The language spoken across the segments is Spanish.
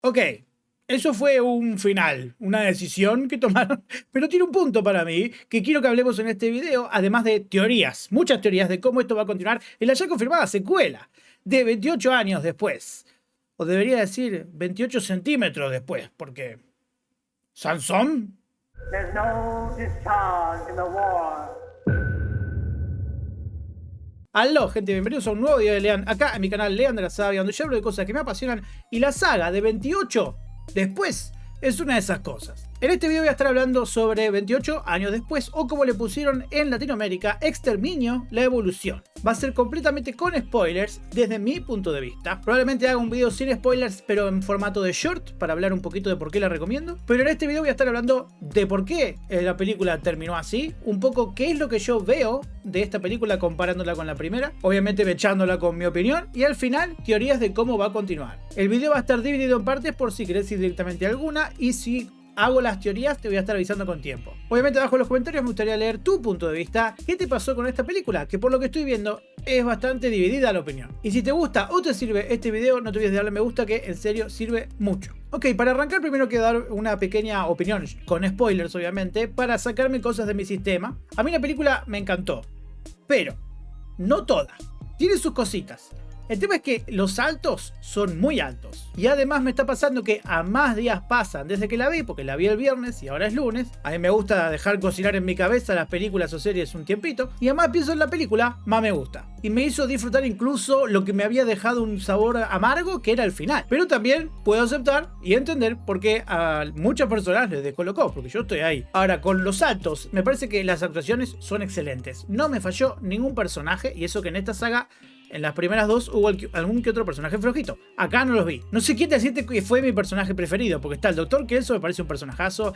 Ok, eso fue un final, una decisión que tomaron, pero tiene un punto para mí que quiero que hablemos en este video, además de teorías, muchas teorías de cómo esto va a continuar en la ya confirmada secuela de 28 años después. O debería decir 28 centímetros después, porque... ¿Sansón? There's no discharge in the war. Aló, gente, bienvenidos a un nuevo video de Lean, acá en mi canal Lean de la Sabia, donde yo hablo de cosas que me apasionan y la saga de 28 después es una de esas cosas. En este video voy a estar hablando sobre 28 años después, o como le pusieron en Latinoamérica, Exterminio, la evolución. Va a ser completamente con spoilers desde mi punto de vista. Probablemente haga un video sin spoilers, pero en formato de short, para hablar un poquito de por qué la recomiendo. Pero en este video voy a estar hablando de por qué la película terminó así, un poco qué es lo que yo veo de esta película comparándola con la primera, obviamente echándola con mi opinión, y al final teorías de cómo va a continuar. El video va a estar dividido en partes por si querés ir directamente a alguna, y si hago las teorías te voy a estar avisando con tiempo. Obviamente abajo en los comentarios me gustaría leer tu punto de vista. ¿Qué te pasó con esta película? Que por lo que estoy viendo es bastante dividida la opinión. Y si te gusta o te sirve este video, no te olvides de darle me gusta, que en serio sirve mucho. Ok, para arrancar primero quiero dar una pequeña opinión, con spoilers obviamente, para sacarme cosas de mi sistema. A mí la película me encantó, pero no toda. Tiene sus cositas. El tema es que los saltos son muy altos. Y además me está pasando que a más días pasan desde que la vi, porque la vi el viernes y ahora es lunes. A mí me gusta dejar cocinar en mi cabeza las películas o series un tiempito. Y además pienso en la película, más me gusta. Y me hizo disfrutar incluso lo que me había dejado un sabor amargo, que era el final. Pero también puedo aceptar y entender por qué a muchas personas les descolocó, porque yo estoy ahí. Ahora, con los saltos, me parece que las actuaciones son excelentes. No me falló ningún personaje, y eso que en esta saga... En las primeras dos hubo algún que otro personaje flojito. Acá no los vi. No sé quién decirte que fue mi personaje preferido, porque está el Dr. Kelso, me parece un personajazo.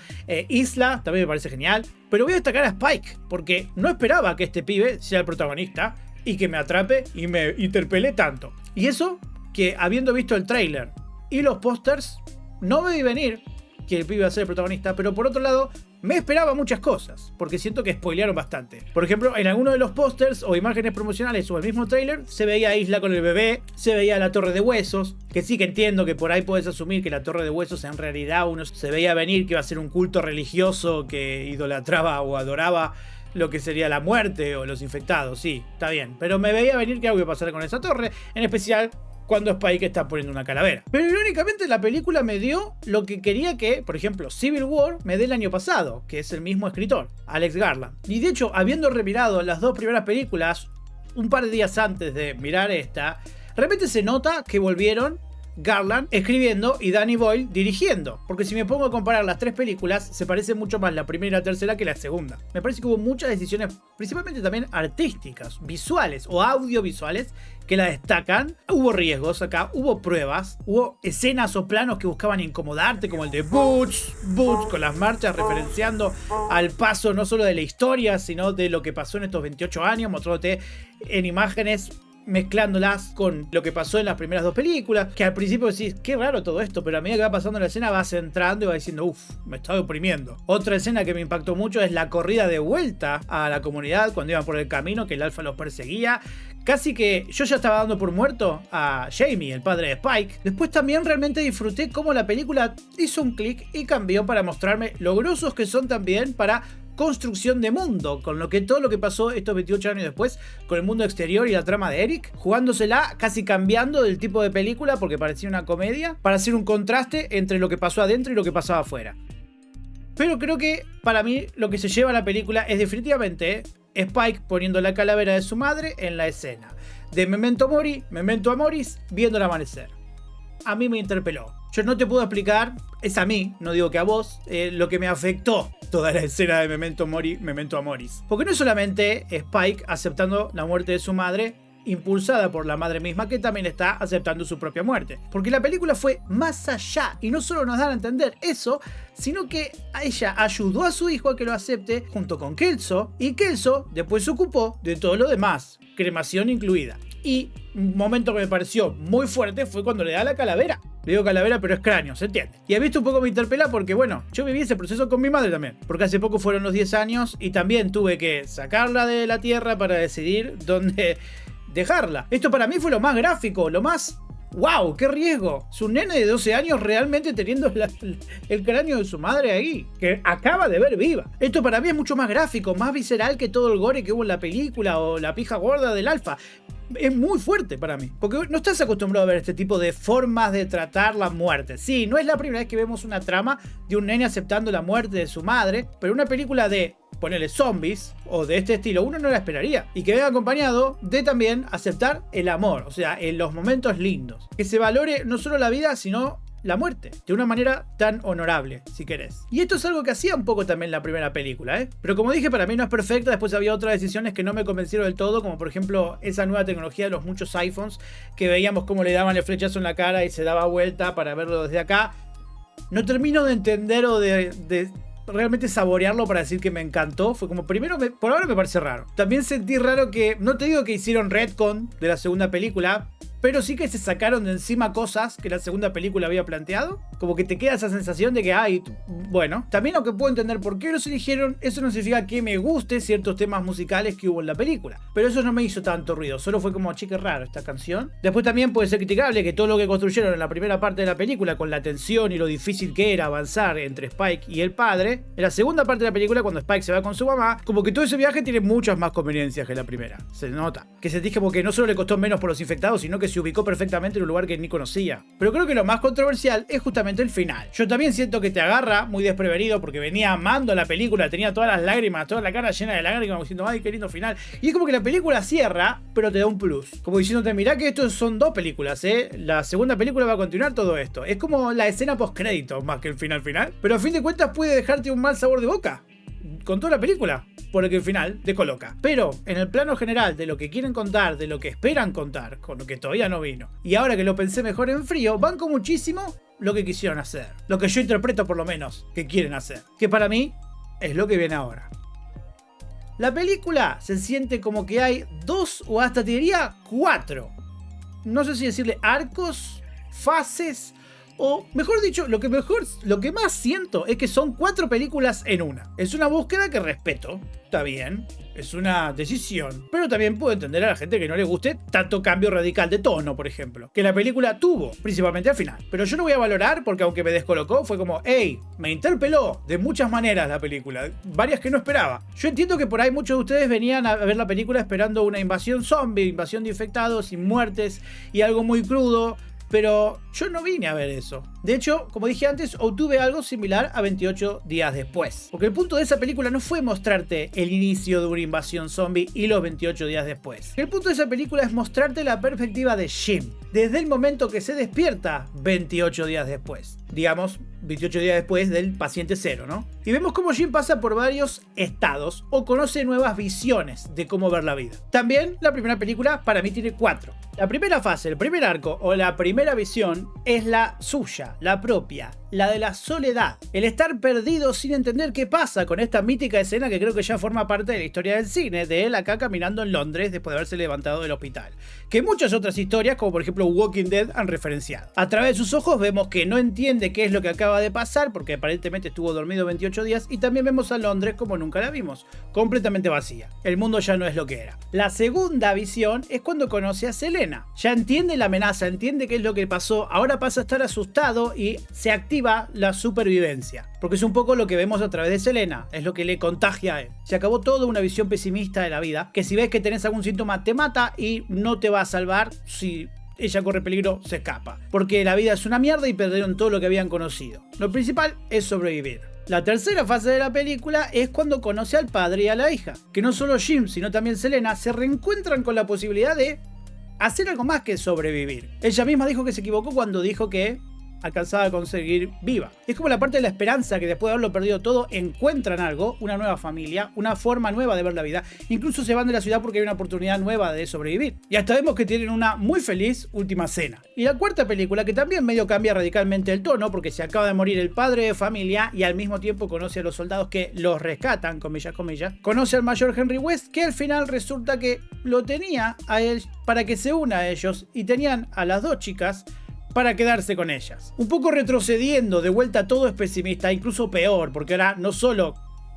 Isla también me parece genial. Pero voy a destacar a Spike, porque no esperaba que este pibe sea el protagonista y que me atrape y me interpele tanto. Y eso que, habiendo visto el tráiler y los pósters, no me vi venir que el pibe iba a ser el protagonista, pero por otro lado me esperaba muchas cosas, porque siento que spoilearon bastante. Por ejemplo, en alguno de los pósters o imágenes promocionales o el mismo tráiler se veía a Isla con el bebé, se veía la Torre de Huesos, que sí que entiendo que por ahí puedes asumir que la Torre de Huesos en realidad uno se veía venir que iba a ser un culto religioso que idolatraba o adoraba lo que sería la muerte o los infectados. Sí, está bien, pero me veía venir que algo iba a pasar con esa torre, en especial cuando Spike está poniendo una calavera. Pero irónicamente la película me dio lo que quería que, por ejemplo, Civil War me dé el año pasado, que es el mismo escritor, Alex Garland. Y de hecho, habiendo remirado las dos primeras películas un par de días antes de mirar esta, realmente se nota que volvieron Garland escribiendo y Danny Boyle dirigiendo. Porque si me pongo a comparar las tres películas, se parece mucho más la primera y la tercera que la segunda. Me parece que hubo muchas decisiones, principalmente también artísticas, visuales o audiovisuales, que la destacan. Hubo riesgos acá, hubo pruebas, hubo escenas o planos que buscaban incomodarte, como el de Butch, con las marchas referenciando al paso no solo de la historia, sino de lo que pasó en estos 28 años, mostrándote en imágenes, mezclándolas con lo que pasó en las primeras dos películas, que al principio decís, qué raro todo esto, pero a medida que va pasando la escena vas entrando y vas diciendo, uff, me está deprimiendo. Otra escena que me impactó mucho es la corrida de vuelta a la comunidad cuando iban por el camino, que el alfa los perseguía. Casi que yo ya estaba dando por muerto a Jamie, el padre de Spike. Después también realmente disfruté cómo la película hizo un clic y cambió para mostrarme lo grosos que son también para construcción de mundo, con lo que todo lo que pasó estos 28 años después con el mundo exterior y la trama de Eric, jugándosela, casi cambiando del tipo de película porque parecía una comedia, para hacer un contraste entre lo que pasó adentro y lo que pasaba afuera. Pero creo que para mí lo que se lleva a la película es definitivamente Spike poniendo la calavera de su madre en la escena de Memento Mori, Memento Amoris, viendo el amanecer. A mí me interpeló. Yo no te puedo explicar, es a mí, no digo que a vos, lo que me afectó toda la escena de Memento Mori, Memento Amoris. Porque no es solamente Spike aceptando la muerte de su madre, impulsada por la madre misma, que también está aceptando su propia muerte. Porque la película fue más allá, y no solo nos dan a entender eso, sino que a ella ayudó a su hijo a que lo acepte junto con Kelso, y Kelso después se ocupó de todo lo demás, cremación incluida. Y un momento que me pareció muy fuerte fue cuando le da la calavera. Le digo calavera, pero es cráneo, ¿se entiende? Y ha visto un poco me interpela porque, bueno, yo viví ese proceso con mi madre también. Porque hace poco fueron los 10 años y también tuve que sacarla de la tierra para decidir dónde dejarla. Esto para mí fue lo más gráfico, lo más ¡Wow! ¡Qué riesgo! Su nene de 12 años realmente teniendo el cráneo de su madre ahí, que acaba de ver viva. Esto para mí es mucho más gráfico, más visceral que todo el gore que hubo en la película o la pija gorda del Alfa. Es muy fuerte para mí, porque no estás acostumbrado a ver este tipo de formas de tratar la muerte. Sí, no es la primera vez que vemos una trama de un nene aceptando la muerte de su madre, pero una película de ponerle zombies o de este estilo, uno no la esperaría. Y que venga acompañado de también aceptar el amor, o sea, en los momentos lindos. Que se valore no solo la vida, sino la muerte, de una manera tan honorable, si querés. Y esto es algo que hacía un poco también la primera película, ¿eh? Pero como dije, para mí no es perfecta. Después había otras decisiones que no me convencieron del todo, como por ejemplo esa nueva tecnología de los muchos iPhones, que veíamos cómo le daban el flechazo en la cara y se daba vuelta para verlo desde acá. No termino de entender o de realmente saborearlo para decir que me encantó. Fue como, primero, por ahora me parece raro. También sentí raro que, no te digo que hicieron retcon de la segunda película, pero sí que se sacaron de encima cosas que la segunda película había planteado. Como que te queda esa sensación de que, ay, bueno. También aunque puedo entender por qué los eligieron, eso no significa que me guste ciertos temas musicales que hubo en la película. Pero eso no me hizo tanto ruido, solo fue como, che, qué raro esta canción. Después también puede ser criticable que todo lo que construyeron en la primera parte de la película, con la tensión y lo difícil que era avanzar entre Spike y el padre, en la segunda parte de la película, cuando Spike se va con su mamá, como que todo ese viaje tiene muchas más conveniencias que la primera. Se nota. Que sentís como que no solo le costó menos por los infectados, sino que se ubicó perfectamente en un lugar que ni conocía. Pero creo que lo más controversial es justamente el final. Yo también siento que te agarra muy desprevenido, porque venía amando la película, tenía todas las lágrimas, toda la cara llena de lágrimas, diciendo, ay, qué lindo final. Y es como que la película cierra, pero te da un plus. Como diciéndote, mirá que estos son dos películas, la segunda película va a continuar todo esto. Es como la escena post-crédito más que el final. Pero a fin de cuentas puede dejarte un mal sabor de boca con toda la película, porque el final te coloca. Pero en el plano general de lo que quieren contar, de lo que esperan contar, con lo que todavía no vino, y ahora que lo pensé mejor en frío, banco muchísimo lo que quisieron hacer. Lo que yo interpreto por lo menos que quieren hacer. Que para mí es lo que viene ahora. La película se siente como que hay 2 o hasta te diría 4. No sé si decirle arcos, fases, o mejor dicho, lo que más siento es que son 4 películas en una. Es una búsqueda que respeto, está bien, es una decisión, pero también puedo entender a la gente que no le guste tanto cambio radical de tono, por ejemplo, que la película tuvo, principalmente al final. Pero yo lo voy a valorar porque aunque me descolocó, fue como, hey, me interpeló de muchas maneras la película, varias que no esperaba. Yo entiendo que por ahí muchos de ustedes venían a ver la película esperando una invasión zombie, invasión de infectados, sin muertes y algo muy crudo. Pero yo no vine a ver eso. De hecho, como dije antes, obtuve algo similar a 28 días después. Porque el punto de esa película no fue mostrarte el inicio de una invasión zombie y los 28 días después. El punto de esa película es mostrarte la perspectiva de Jim, desde el momento que se despierta 28 días después. Digamos, 28 días después del paciente cero, ¿no? Y vemos cómo Jim pasa por varios estados o conoce nuevas visiones de cómo ver la vida. También la primera película para mí tiene 4. La primera fase, el primer arco o la primera visión es la suya, la propia, la de la soledad. El estar perdido sin entender qué pasa con esta mítica escena que creo que ya forma parte de la historia del cine, de él acá caminando en Londres después de haberse levantado del hospital. Que muchas otras historias, como por ejemplo Walking Dead, han referenciado. A través de sus ojos vemos que no entiende qué es lo que acaba de pasar, porque aparentemente estuvo dormido 28 días, y también vemos a Londres como nunca la vimos, completamente vacía. El mundo ya no es lo que era. La segunda visión es cuando conoce a Selena. Ya entiende la amenaza, entiende qué es lo que pasó, ahora pasa a estar asustado y se activa la supervivencia. Porque es un poco lo que vemos a través de Selena, es lo que le contagia a él. Se acabó toda una visión pesimista de la vida, que si ves que tenés algún síntoma te mata y no te va a salvar si ella corre peligro, se escapa. Porque la vida es una mierda y perdieron todo lo que habían conocido. Lo principal es sobrevivir. La tercera fase de la película es cuando conoce al padre y a la hija. Que no solo Jim, sino también Selena se reencuentran con la posibilidad de hacer algo más que sobrevivir. Ella misma dijo que se equivocó cuando dijo que alcanzaba a conseguir viva. Es como la parte de la esperanza, que después de haberlo perdido todo encuentran algo, una nueva familia, una forma nueva de ver la vida. Incluso se van de la ciudad porque hay una oportunidad nueva de sobrevivir. Y hasta vemos que tienen una muy feliz última cena. Y la cuarta película, que también medio cambia radicalmente el tono, porque se acaba de morir el padre de familia y al mismo tiempo conoce a los soldados que los rescatan, comillas, conoce al mayor Henry West, que al final resulta que lo tenía a él para que se una a ellos, y tenían a las dos chicas para quedarse con ellas. Un poco retrocediendo, de vuelta todo es pesimista, incluso peor, porque ahora no solo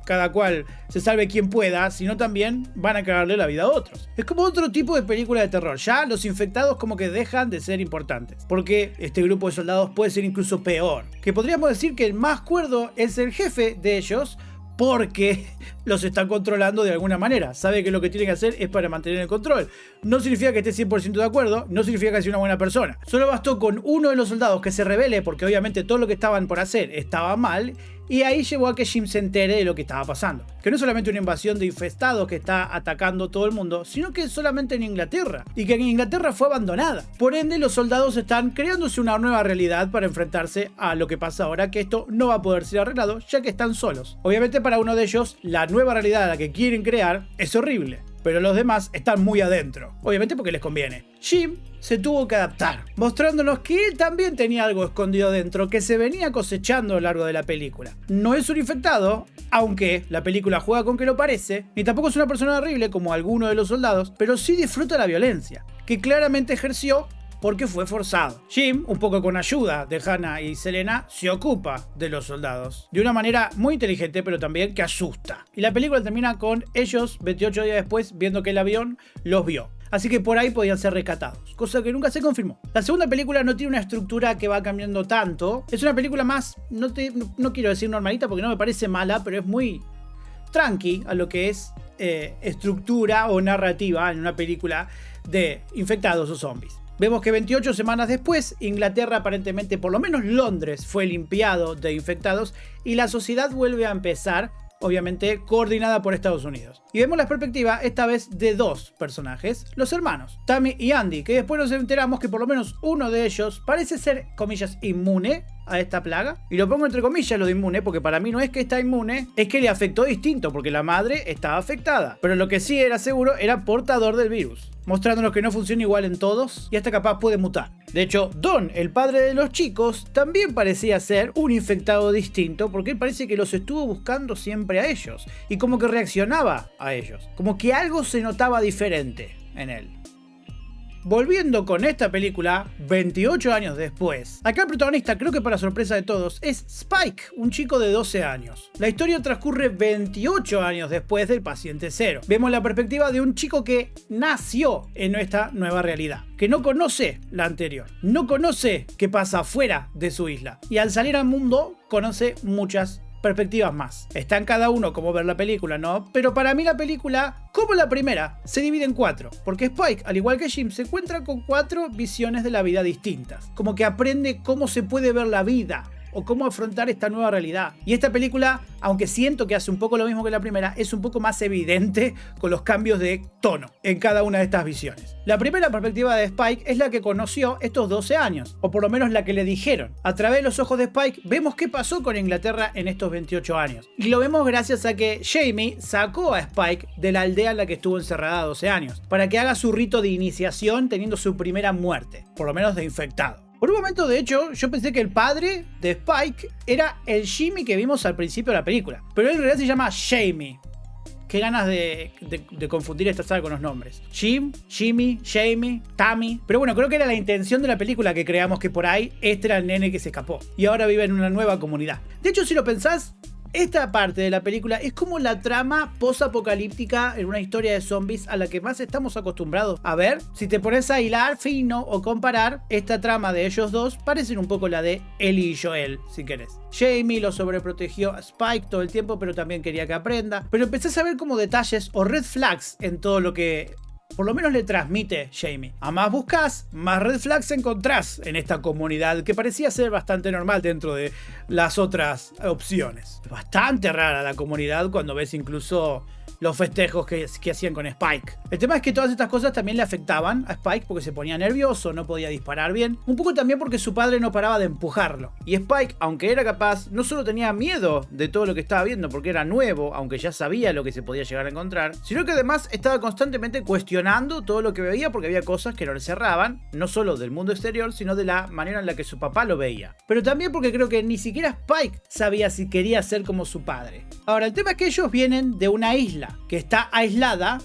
cada cual se salve quien pueda, sino también van a cagarle la vida a otros. Es como otro tipo de película de terror. Ya los infectados como que dejan de ser importantes, porque este grupo de soldados puede ser incluso peor. Que podríamos decir que el más cuerdo es el jefe de ellos, porque los están controlando de alguna manera. Sabe que lo que tiene que hacer es para mantener el control. No significa que esté 100% de acuerdo, no significa que sea una buena persona. Solo bastó con uno de los soldados que se rebele, porque obviamente todo lo que estaban por hacer estaba mal, y ahí llevó a que Jim se entere de lo que estaba pasando. Que no es solamente una invasión de infestados que está atacando todo el mundo, sino que es solamente en Inglaterra, y que en Inglaterra fue abandonada. Por ende, los soldados están creándose una nueva realidad para enfrentarse a lo que pasa ahora, que esto no va a poder ser arreglado, ya que están solos. Obviamente para uno de ellos, la nueva realidad a la que quieren crear es horrible, pero los demás están muy adentro, obviamente porque les conviene. Jim se tuvo que adaptar, mostrándonos que él también tenía algo escondido dentro que se venía cosechando a lo largo de la película. No es un infectado, aunque la película juega con que lo parece, ni tampoco es una persona horrible como alguno de los soldados, pero sí disfruta la violencia, que claramente ejerció porque fue forzado. Jim, un poco con ayuda de Hannah y Selena, se ocupa de los soldados de una manera muy inteligente, pero también que asusta. Y la película termina con ellos 28 días después viendo que el avión los vio. Así que por ahí podían ser rescatados, cosa que nunca se confirmó. La segunda película no tiene una estructura que va cambiando tanto. Es una película más, no quiero decir normalita porque no me parece mala, pero es muy tranqui a lo que es estructura o narrativa en una película de infectados o zombies. Vemos que 28 semanas después, Inglaterra, aparentemente por lo menos Londres, fue limpiado de infectados y la sociedad vuelve a empezar, obviamente coordinada por Estados Unidos. Y vemos la perspectiva esta vez de dos personajes, los hermanos, Tammy y Andy, que después nos enteramos que por lo menos uno de ellos parece ser, comillas, inmune a esta plaga. Y lo pongo entre comillas lo de inmune, porque para mí no es que está inmune, es que le afectó distinto, porque la madre estaba afectada. Pero lo que sí era seguro era portador del virus, mostrándonos que no funciona igual en todos y hasta capaz puede mutar. De hecho, Don, el padre de los chicos, también parecía ser un infectado distinto, porque él parece que los estuvo buscando siempre a ellos y como que reaccionaba a ellos, como que algo se notaba diferente en él. Volviendo con esta película, 28 años después, acá el protagonista, creo que para sorpresa de todos, es Spike, un chico de 12 años. La historia transcurre 28 años después del paciente cero. Vemos la perspectiva de un chico que nació en esta nueva realidad, que no conoce la anterior, no conoce qué pasa fuera de su isla, y al salir al mundo conoce muchas perspectivas más. Está en cada uno como ver la película, ¿no? Pero para mí la película, como la primera, se divide en 4. Porque Spike, al igual que Jim, se encuentra con 4 visiones de la vida distintas. Como que aprende cómo se puede ver la vida o cómo afrontar esta nueva realidad. Y esta película, aunque siento que hace un poco lo mismo que la primera, es un poco más evidente con los cambios de tono en cada una de estas visiones. La primera perspectiva de Spike es la que conoció estos 12 años, o por lo menos la que le dijeron. A través de los ojos de Spike vemos qué pasó con Inglaterra en estos 28 años. Y lo vemos gracias a que Jamie sacó a Spike de la aldea en la que estuvo encerrada 12 años, para que haga su rito de iniciación teniendo su primera muerte, por lo menos de infectado. Por un momento, de hecho, yo pensé que el padre de Spike era el Jimmy que vimos al principio de la película. Pero él en realidad se llama Jamie. Qué ganas de confundir esta saga con los nombres. Jim, Jimmy, Jamie, Tammy. Pero bueno, creo que era la intención de la película que creamos que por ahí este era el nene que se escapó. Y ahora vive en una nueva comunidad. De hecho, si lo pensás, esta parte de la película es como la trama post-apocalíptica en una historia de zombies a la que más estamos acostumbrados a ver. Si te pones a hilar fino o comparar, esta trama de ellos dos parecen un poco la de Ellie y Joel, si querés. Jamie lo sobreprotegió a Spike todo el tiempo, pero también quería que aprenda. Pero empecé a ver como detalles o red flags en todo lo que por lo menos le transmite Jamie. A más buscas, más red flags encontrás en esta comunidad que parecía ser bastante normal dentro de las otras opciones. Bastante rara la comunidad cuando ves incluso los festejos que hacían con Spike. El tema es que todas estas cosas también le afectaban a Spike porque se ponía nervioso, no podía disparar bien. Un poco también porque su padre no paraba de empujarlo. Y Spike, aunque era capaz, no solo tenía miedo de todo lo que estaba viendo porque era nuevo, aunque ya sabía lo que se podía llegar a encontrar, sino que además estaba constantemente cuestionando todo lo que veía porque había cosas que no le cerraban, no solo del mundo exterior, sino de la manera en la que su papá lo veía. Pero también porque creo que ni siquiera Spike sabía si quería ser como su padre. Ahora, el tema es que ellos vienen de una isla que está aislada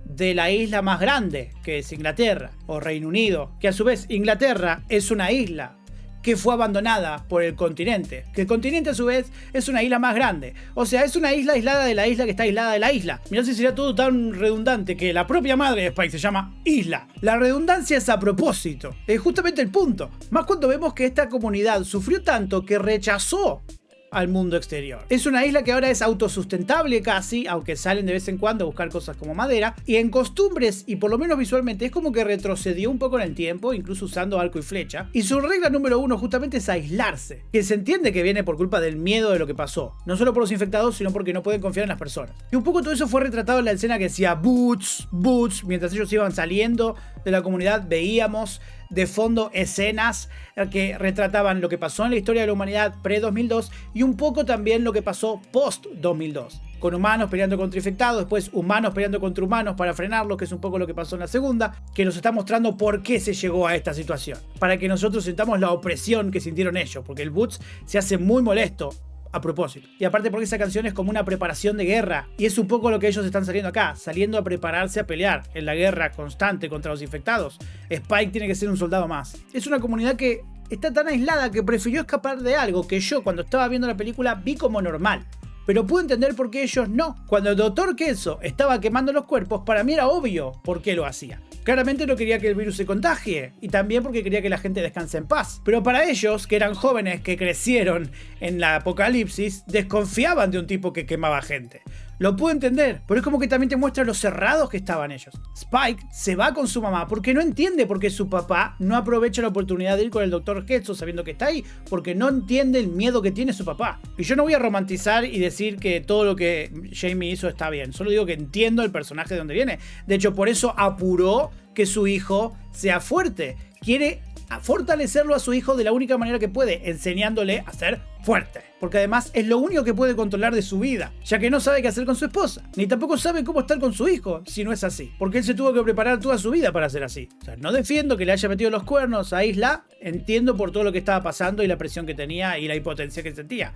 de la isla más grande, que es Inglaterra o Reino Unido, que a su vez Inglaterra es una isla que fue abandonada por el continente. Que el continente a su vez es una isla más grande. O sea, es una isla aislada de la isla que está aislada de la isla. Mirá si sería todo tan redundante que la propia madre de Spike se llama Isla. La redundancia es a propósito. Es justamente el punto. Más cuando vemos que esta comunidad sufrió tanto que rechazó al mundo exterior. Es una isla que ahora es autosustentable casi, aunque salen de vez en cuando a buscar cosas como madera, y en costumbres y por lo menos visualmente es como que retrocedió un poco en el tiempo, incluso usando arco y flecha, y su regla número 1 justamente es aislarse, que se entiende que viene por culpa del miedo de lo que pasó, no solo por los infectados, sino porque no pueden confiar en las personas. Y un poco todo eso fue retratado en la escena que decía Boots, Boots, mientras ellos iban saliendo de la comunidad veíamos de fondo escenas que retrataban lo que pasó en la historia de la humanidad pre-2002 y un poco también lo que pasó post-2002. Con humanos peleando contra infectados, después humanos peleando contra humanos para frenarlos, que es un poco lo que pasó en la segunda, que nos está mostrando por qué se llegó a esta situación. Para que nosotros sintamos la opresión que sintieron ellos, porque el Boots se hace muy molesto a propósito. Y aparte porque esa canción es como una preparación de guerra. Y es un poco lo que ellos están saliendo acá. Saliendo a prepararse a pelear en la guerra constante contra los infectados. Spike tiene que ser un soldado más. Es una comunidad que está tan aislada que prefirió escapar de algo que yo cuando estaba viendo la película vi como normal. Pero pude entender por qué ellos no. Cuando el Dr. Kelso estaba quemando los cuerpos, para mí era obvio por qué lo hacía. Claramente no quería que el virus se contagie, y también porque quería que la gente descanse en paz. Pero para ellos, que eran jóvenes que crecieron en la apocalipsis, desconfiaban de un tipo que quemaba gente. Lo puedo entender, pero es como que también te muestra lo cerrados que estaban ellos. Spike se va con su mamá porque no entiende por qué su papá no aprovecha la oportunidad de ir con el Dr. Kelso sabiendo que está ahí, porque no entiende el miedo que tiene su papá. Y yo no voy a romantizar y decir que todo lo que Jamie hizo está bien, solo digo que entiendo el personaje de dónde viene. De hecho, por eso apuró que su hijo sea fuerte. Quiere fortalecerlo a su hijo de la única manera que puede, enseñándole a ser fuerte. Porque además es lo único que puede controlar de su vida, ya que no sabe qué hacer con su esposa, ni tampoco sabe cómo estar con su hijo si no es así. Porque él se tuvo que preparar toda su vida para ser así. O sea, no defiendo que le haya metido los cuernos a Isla, entiendo por todo lo que estaba pasando y la presión que tenía y la impotencia que sentía.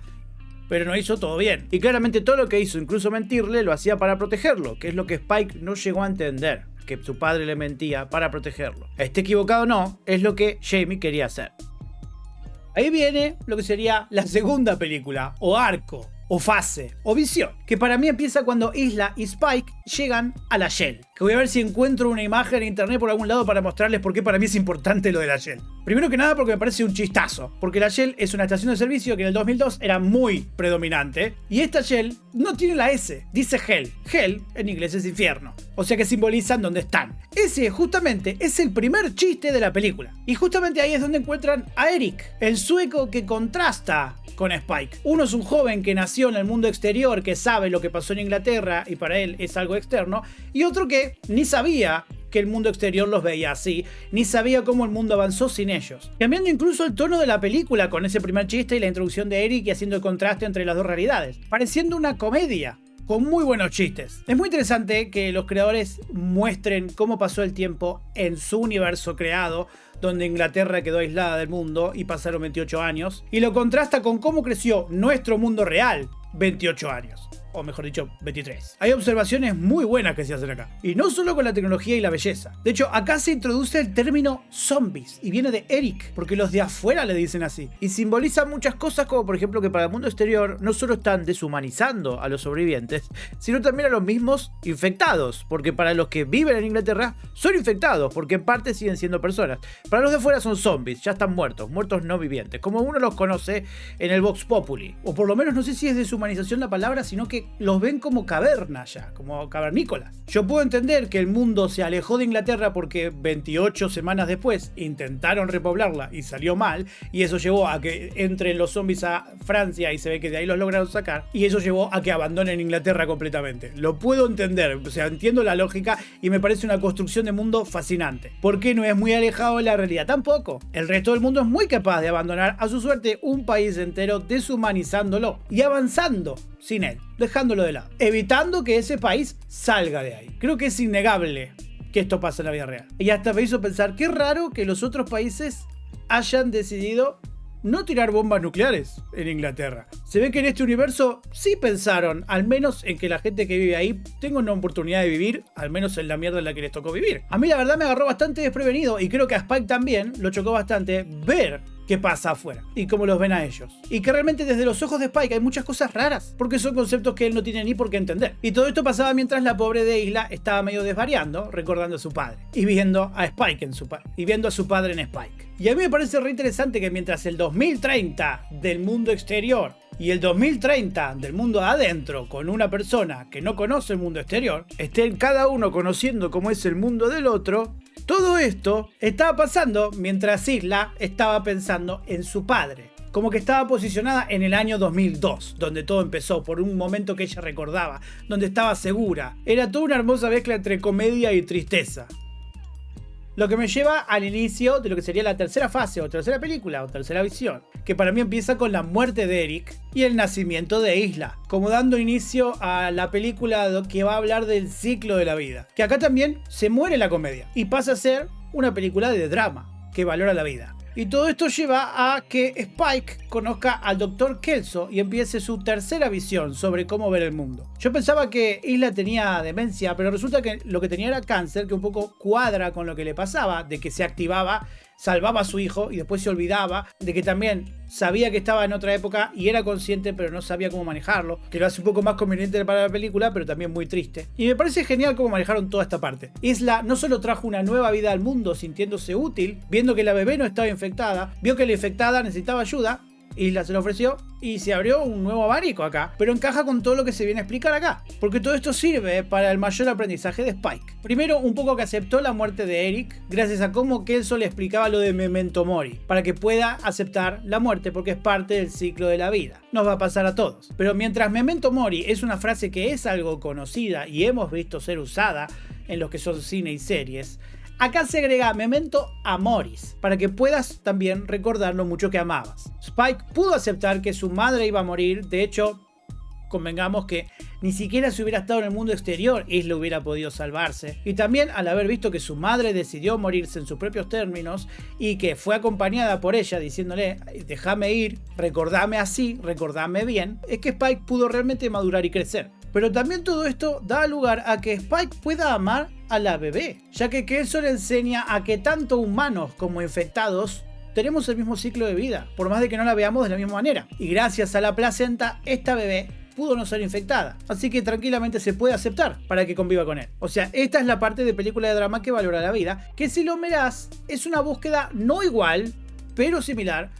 Pero no hizo todo bien. Y claramente todo lo que hizo, incluso mentirle, lo hacía para protegerlo, que es lo que Spike no llegó a entender, que su padre le mentía para protegerlo. Esté equivocado o no, es lo que Jamie quería hacer. Ahí viene lo que sería la segunda película, o arco, o fase, o visión, que para mí empieza cuando Isla y Spike llegan a la Shell. Que voy a ver si encuentro una imagen en internet por algún lado para mostrarles por qué para mí es importante lo de la Shell. Primero que nada porque me parece un chistazo, porque la Shell es una estación de servicio que en el 2002 era muy predominante, y esta Shell no tiene la S, dice Hell. Hell en inglés es infierno, o sea que simbolizan dónde están. Ese justamente es el primer chiste de la película, y justamente ahí es donde encuentran a Eric, el sueco que contrasta con Spike. Uno es un joven que nació en el mundo exterior, que sabe lo que pasó en Inglaterra y para él es algo externo, y otro que ni sabía que el mundo exterior los veía así, ni sabía cómo el mundo avanzó sin ellos. Cambiando incluso el tono de la película con ese primer chiste y la introducción de Eric y haciendo el contraste entre las dos realidades, pareciendo una comedia con muy buenos chistes. Es muy interesante que los creadores muestren cómo pasó el tiempo en su universo creado, donde Inglaterra quedó aislada del mundo y pasaron 28 años, y lo contrasta con cómo creció nuestro mundo real 28 años. O mejor dicho, 23. Hay observaciones muy buenas que se hacen acá. Y no solo con la tecnología y la belleza. De hecho, acá se introduce el término zombies. Y viene de Eric, porque los de afuera le dicen así. Y simboliza muchas cosas, como por ejemplo que para el mundo exterior no solo están deshumanizando a los sobrevivientes, sino también a los mismos infectados. Porque para los que viven en Inglaterra son infectados, porque en parte siguen siendo personas. Para los de afuera son zombies, ya están muertos, muertos no vivientes. Como uno los conoce en el Vox Populi. O por lo menos no sé si es deshumanización la palabra, sino que los ven como cavernas ya, como cavernícolas. Yo puedo entender que el mundo se alejó de Inglaterra porque 28 semanas después intentaron repoblarla y salió mal, y eso llevó a que entren los zombies a Francia y se ve que de ahí los lograron sacar, y eso llevó a que abandonen Inglaterra completamente. Lo puedo entender, o sea, entiendo la lógica y me parece una construcción de mundo fascinante. ¿Por qué no es muy alejado de la realidad? Tampoco. El resto del mundo es muy capaz de abandonar a su suerte un país entero deshumanizándolo y avanzando sin él, dejándolo de lado, evitando que ese país salga de ahí. Creo que es innegable que esto pase en la vida real. Y hasta me hizo pensar, qué raro que los otros países hayan decidido no tirar bombas nucleares en Inglaterra. Se ve que en este universo sí pensaron, al menos en que la gente que vive ahí tenga una oportunidad de vivir, al menos en la mierda en la que les tocó vivir. A mí la verdad me agarró bastante desprevenido, y creo que a Spike también lo chocó bastante ver que pasa afuera y cómo los ven a ellos. Y que realmente desde los ojos de Spike hay muchas cosas raras, porque son conceptos que él no tiene ni por qué entender. Y todo esto pasaba mientras la pobre de Isla estaba medio desvariando, recordando a su padre y viendo a Spike en su y viendo a su padre en Spike. Y a mí me parece re interesante que mientras el 2030 del mundo exterior y el 2030 del mundo adentro con una persona que no conoce el mundo exterior, estén cada uno conociendo cómo es el mundo del otro, todo esto estaba pasando mientras Isla estaba pensando en su padre. Como que estaba posicionada en el año 2002, donde todo empezó, por un momento que ella recordaba, donde estaba segura. Era toda una hermosa mezcla entre comedia y tristeza. Lo que me lleva al inicio de lo que sería la tercera fase, o tercera película, o tercera visión, que para mí empieza con la muerte de Eric y el nacimiento de Isla, como dando inicio a la película que va a hablar del ciclo de la vida. Que acá también se muere la comedia y pasa a ser una película de drama que valora la vida. Y todo esto lleva a que Spike conozca al Dr. Kelso y empiece su tercera visión sobre cómo ver el mundo. Yo pensaba que Isla tenía demencia, pero resulta que lo que tenía era cáncer, que un poco cuadra con lo que le pasaba, de que se activaba, salvaba a su hijo y después se olvidaba, de que también sabía que estaba en otra época y era consciente pero no sabía cómo manejarlo, que lo hace un poco más conveniente para la película, pero también muy triste. Y me parece genial cómo manejaron toda esta parte. Isla no solo trajo una nueva vida al mundo sintiéndose útil, viendo que la bebé no estaba infectada, vio que la infectada necesitaba ayuda, Isla se lo ofreció y se abrió un nuevo abanico acá, pero encaja con todo lo que se viene a explicar acá, porque todo esto sirve para el mayor aprendizaje de Spike. Primero, un poco que aceptó la muerte de Eric, gracias a cómo Kelso le explicaba lo de Memento Mori, para que pueda aceptar la muerte porque es parte del ciclo de la vida. Nos va a pasar a todos. Pero mientras Memento Mori es una frase que es algo conocida y hemos visto ser usada en lo que son cine y series, acá se agrega Memento Amoris, para que puedas también recordar lo mucho que amabas. Spike pudo aceptar que su madre iba a morir, de hecho, convengamos que ni siquiera si hubiera estado en el mundo exterior, Isla hubiera podido salvarse. Y también al haber visto que su madre decidió morirse en sus propios términos y que fue acompañada por ella diciéndole, déjame ir, recordame así, recordame bien, es que Spike pudo realmente madurar y crecer. Pero también todo esto da lugar a que Spike pueda amar a la bebé, ya que Kelso le enseña a que tanto humanos como infectados tenemos el mismo ciclo de vida, por más de que no la veamos de la misma manera. Y gracias a la placenta, esta bebé pudo no ser infectada, así que tranquilamente se puede aceptar para que conviva con él. O sea, esta es la parte de película de drama que valora la vida, que si lo mirás es una búsqueda no igual, pero similar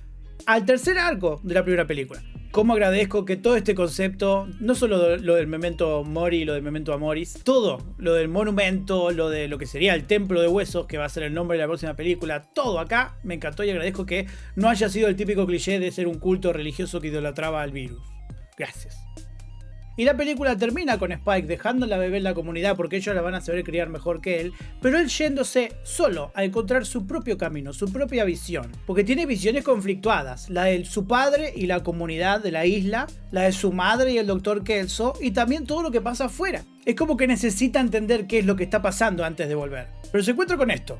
al tercer arco de la primera película. Cómo agradezco que todo este concepto, no solo lo del Memento Mori y lo del Memento Amoris, todo lo del monumento, lo de lo que sería el Templo de Huesos, que va a ser el nombre de la próxima película, todo acá me encantó y agradezco que no haya sido el típico cliché de ser un culto religioso que idolatraba al virus. Gracias. Y la película termina con Spike dejando a la bebé en la comunidad porque ellos la van a saber criar mejor que él, pero él yéndose solo a encontrar su propio camino, su propia visión. Porque tiene visiones conflictuadas, la de su padre y la comunidad de la isla, la de su madre y el Dr. Kelso, y también todo lo que pasa afuera. Es como que necesita entender qué es lo que está pasando antes de volver. Pero se encuentra con esto,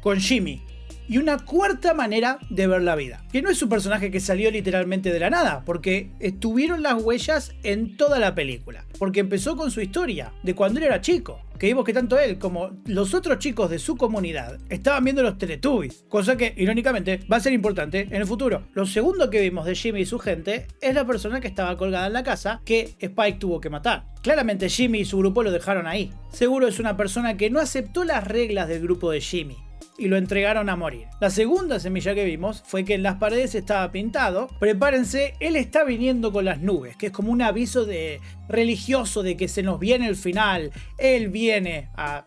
con Jimmy. Y una cuarta manera de ver la vida, que no es un personaje que salió literalmente de la nada, porque estuvieron las huellas en toda la película, porque empezó con su historia, de cuando él era chico, que vimos que tanto él como los otros chicos de su comunidad estaban viendo los Teletubbies, cosa que irónicamente va a ser importante en el futuro. Lo segundo que vimos de Jimmy y su gente es la persona que estaba colgada en la casa que Spike tuvo que matar. Claramente Jimmy y su grupo lo dejaron ahí. Seguro es una persona que no aceptó las reglas del grupo de Jimmy y lo entregaron a morir. La segunda semilla que vimos fue que en las paredes estaba pintado: prepárense, él está viniendo con las nubes, que es como un aviso de religioso de que se nos viene el final, él viene a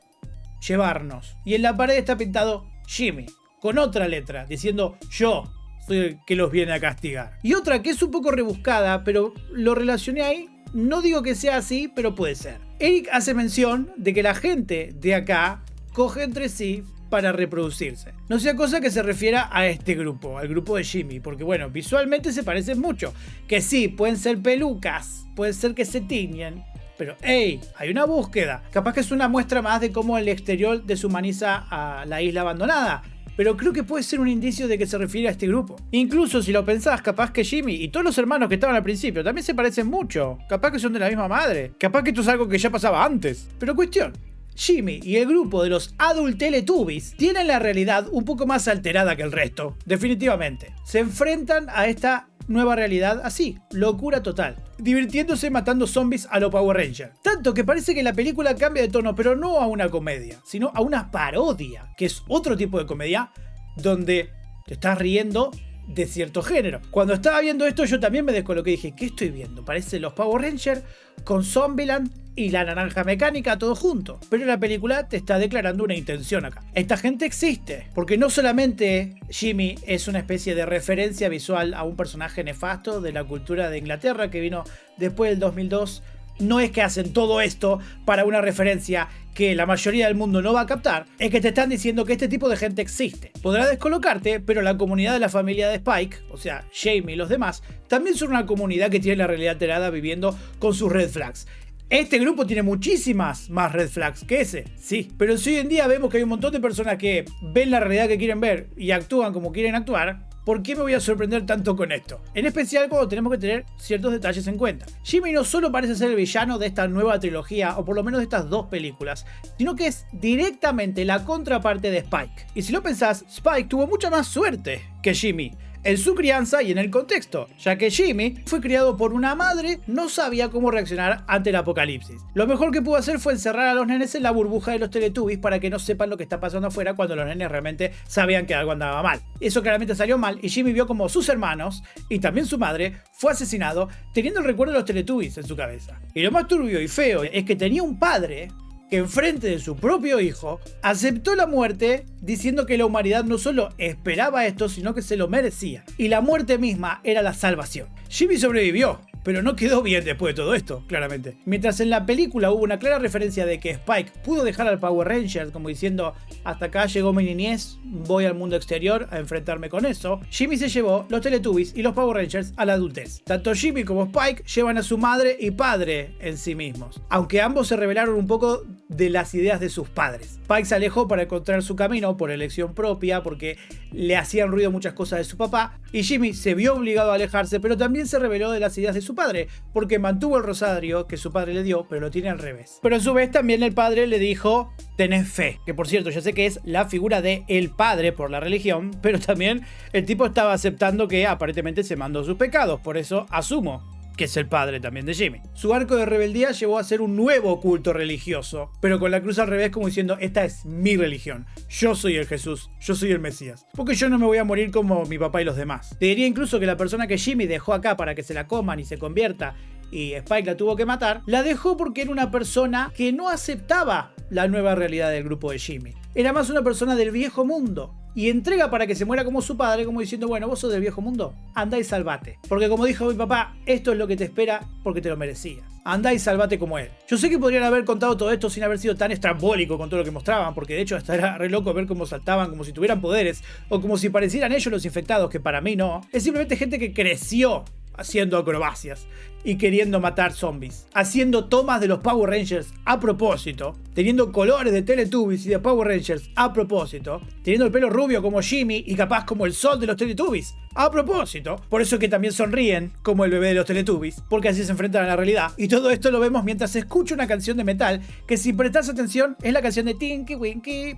llevarnos. Y en la pared está pintado Jimmy, con otra letra, diciendo yo soy el que los viene a castigar. Y otra que es un poco rebuscada, pero lo relacioné ahí, no digo que sea así, pero puede ser. Eric hace mención de que la gente de acá coge entre sí para reproducirse. No sea cosa que se refiera a este grupo, al grupo de Jimmy, porque bueno, visualmente se parecen mucho. Que sí, pueden ser pelucas, puede ser que se tiñen, pero hey, hay una búsqueda. Capaz que es una muestra más de cómo el exterior deshumaniza a la isla abandonada, pero creo que puede ser un indicio de que se refiere a este grupo. Incluso si lo pensás, capaz que Jimmy y todos los hermanos que estaban al principio también se parecen mucho. Capaz que son de la misma madre. Capaz que esto es algo que ya pasaba antes. Pero cuestión, Jimmy y el grupo de los Adult Teletubbies tienen la realidad un poco más alterada que el resto, definitivamente. Se enfrentan a esta nueva realidad así, locura total, divirtiéndose matando zombies a los Power Rangers. Tanto que parece que la película cambia de tono, pero no a una comedia, sino a una parodia, que es otro tipo de comedia donde te estás riendo de cierto género. Cuando estaba viendo esto yo también me descoloqué y dije, ¿qué estoy viendo? Parece los Power Rangers con Zombieland y la naranja mecánica todo junto. Pero la película te está declarando una intención acá. Esta gente existe, porque no solamente Jimmy es una especie de referencia visual a un personaje nefasto de la cultura de Inglaterra que vino después del 2002, no es que hacen todo esto para una referencia que la mayoría del mundo no va a captar, es que te están diciendo que este tipo de gente existe. Podrá descolocarte, pero la comunidad de la familia de Spike, o sea, Jamie y los demás, también son una comunidad que tiene la realidad alterada viviendo con sus red flags. Este grupo tiene muchísimas más red flags que ese, sí. Pero si hoy en día vemos que hay un montón de personas que ven la realidad que quieren ver y actúan como quieren actuar, ¿por qué me voy a sorprender tanto con esto? En especial cuando tenemos que tener ciertos detalles en cuenta. Jimmy no solo parece ser el villano de esta nueva trilogía, o por lo menos de estas dos películas, sino que es directamente la contraparte de Spike. Y si lo pensás, Spike tuvo mucha más suerte que Jimmy en su crianza y en el contexto, ya que Jimmy fue criado por una madre, no sabía cómo reaccionar ante el apocalipsis. Lo mejor que pudo hacer fue encerrar a los nenes en la burbuja de los Teletubbies para que no sepan lo que está pasando afuera cuando los nenes realmente sabían que algo andaba mal. Eso claramente salió mal y Jimmy vio como sus hermanos y también su madre fue asesinado teniendo el recuerdo de los Teletubbies en su cabeza. Y lo más turbio y feo es que tenía un padre que enfrente de su propio hijo aceptó la muerte diciendo que la humanidad no solo esperaba esto, sino que se lo merecía. Y la muerte misma era la salvación. Jimmy sobrevivió, pero no quedó bien después de todo esto, claramente. Mientras en la película hubo una clara referencia de que Spike pudo dejar al Power Rangers como diciendo hasta acá llegó mi niñez, voy al mundo exterior a enfrentarme con eso, Jimmy se llevó los Teletubbies y los Power Rangers a la adultez. Tanto Jimmy como Spike llevan a su madre y padre en sí mismos, aunque ambos se rebelaron un poco de las ideas de sus padres. Spike se alejó para encontrar su camino por elección propia porque le hacían ruido muchas cosas de su papá, y Jimmy se vio obligado a alejarse, pero también se rebeló de las ideas de su padre porque mantuvo el rosario que su padre le dio, pero lo tiene al revés. Pero a su vez también el padre le dijo tenés fe, que por cierto ya sé que es la figura de el padre por la religión, pero también el tipo estaba aceptando que aparentemente se mandó sus pecados, por eso asumo que es el padre también de Jimmy. Su arco de rebeldía llevó a ser un nuevo culto religioso, pero con la cruz al revés, como diciendo, esta es mi religión, yo soy el Jesús, yo soy el Mesías, porque yo no me voy a morir como mi papá y los demás. Te diría incluso que la persona que Jimmy dejó acá para que se la coman y se convierta y Spike la tuvo que matar, la dejó porque era una persona que no aceptaba la nueva realidad del grupo de Jimmy. Era más una persona del viejo mundo. Y entrega para que se muera como su padre, como diciendo, bueno, vos sos del viejo mundo, andá y salvate. Porque como dijo mi papá, esto es lo que te espera porque te lo merecías. Andá y salvate como él. Yo sé que podrían haber contado todo esto sin haber sido tan estrambólico con todo lo que mostraban, porque de hecho hasta era re loco ver cómo saltaban como si tuvieran poderes, o como si parecieran ellos los infectados, que para mí no. Es simplemente gente que creció haciendo acrobacias y queriendo matar zombies, haciendo tomas de los Power Rangers a propósito, teniendo colores de Teletubbies y de Power Rangers a propósito, teniendo el pelo rubio como Jimmy y capaz como el sol de los Teletubbies a propósito. Por eso es que también sonríen como el bebé de los Teletubbies, porque así se enfrentan a la realidad. Y todo esto lo vemos mientras se escucha una canción de metal que, si prestas atención, es la canción de Tinky Winky,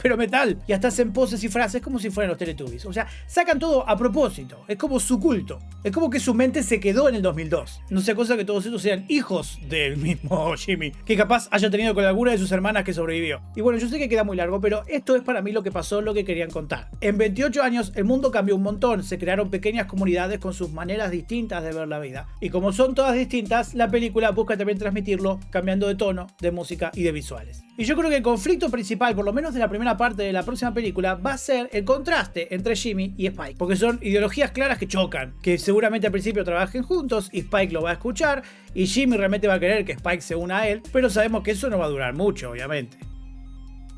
pero metal, y hasta hacen poses y frases como si fueran los Teletubbies. O sea, sacan todo a propósito, es como su culto, es como que su mente se quedó en el 2002. No sea cosa que todos estos sean hijos del mismo Jimmy, que capaz haya tenido con alguna de sus hermanas que sobrevivió. Y bueno, yo sé que queda muy largo, pero esto es para mí lo que pasó, lo que querían contar. En 28 años el mundo cambió un montón, se crearon pequeñas comunidades con sus maneras distintas de ver la vida. Y como son todas distintas, la película busca también transmitirlo cambiando de tono, de música y de visuales. Y yo creo que el conflicto principal, por lo menos de la primera parte de la próxima película, va a ser el contraste entre Jimmy y Spike. Porque son ideologías claras que chocan, que seguramente al principio trabajen juntos y Spike lo va a escuchar y Jimmy realmente va a querer que Spike se una a él, pero sabemos que eso no va a durar mucho, obviamente.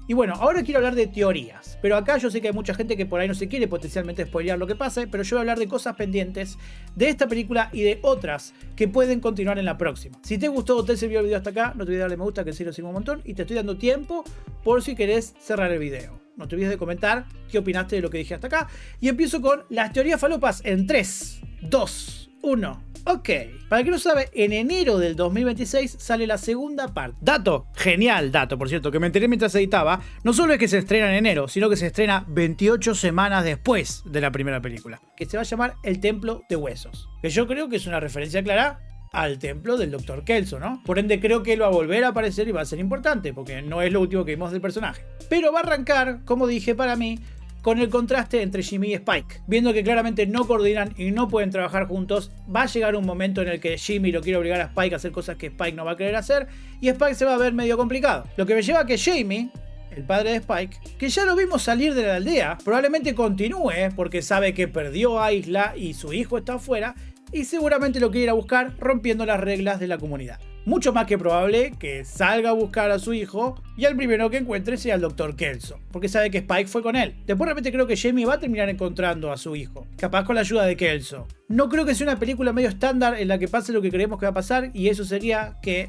Y bueno, ahora quiero hablar de teorías, pero acá yo sé que hay mucha gente que por ahí no se quiere potencialmente spoilear lo que pase, pero yo voy a hablar de cosas pendientes de esta película y de otras que pueden continuar en la próxima. Si te gustó o te sirvió el video hasta acá, no te olvides darle me gusta, que sí lo sigo un montón, y te estoy dando tiempo por si querés cerrar el video. No te olvides de comentar qué opinaste de lo que dije hasta acá, y empiezo con las teorías falopas en 3, 2, 1... Ok, para el que no sabe, en enero del 2026 sale la segunda parte. Dato, genial dato, por cierto, que me enteré mientras editaba. No solo es que se estrena en enero, sino que se estrena 28 semanas después de la primera película, que se va a llamar El Templo de Huesos, que yo creo que es una referencia clara al templo del Dr. Kelso, ¿no? Por ende creo que él va a volver a aparecer y va a ser importante, porque no es lo último que vimos del personaje. Pero va a arrancar, como dije, para mí, con el contraste entre Jimmy y Spike. Viendo que claramente no coordinan y no pueden trabajar juntos, va a llegar un momento en el que Jimmy lo quiere obligar a Spike a hacer cosas que Spike no va a querer hacer, y Spike se va a ver medio complicado. Lo que me lleva a que Jamie, el padre de Spike, que ya lo vimos salir de la aldea, probablemente continúe porque sabe que perdió a Isla y su hijo está afuera, y seguramente lo quiere ir a buscar rompiendo las reglas de la comunidad. Mucho más que probable que salga a buscar a su hijo y el primero que encuentre sea el Dr. Kelso, porque sabe que Spike fue con él. Después realmente creo que Jamie va a terminar encontrando a su hijo, capaz con la ayuda de Kelso. No creo que sea una película medio estándar en la que pase lo que creemos que va a pasar, y eso sería que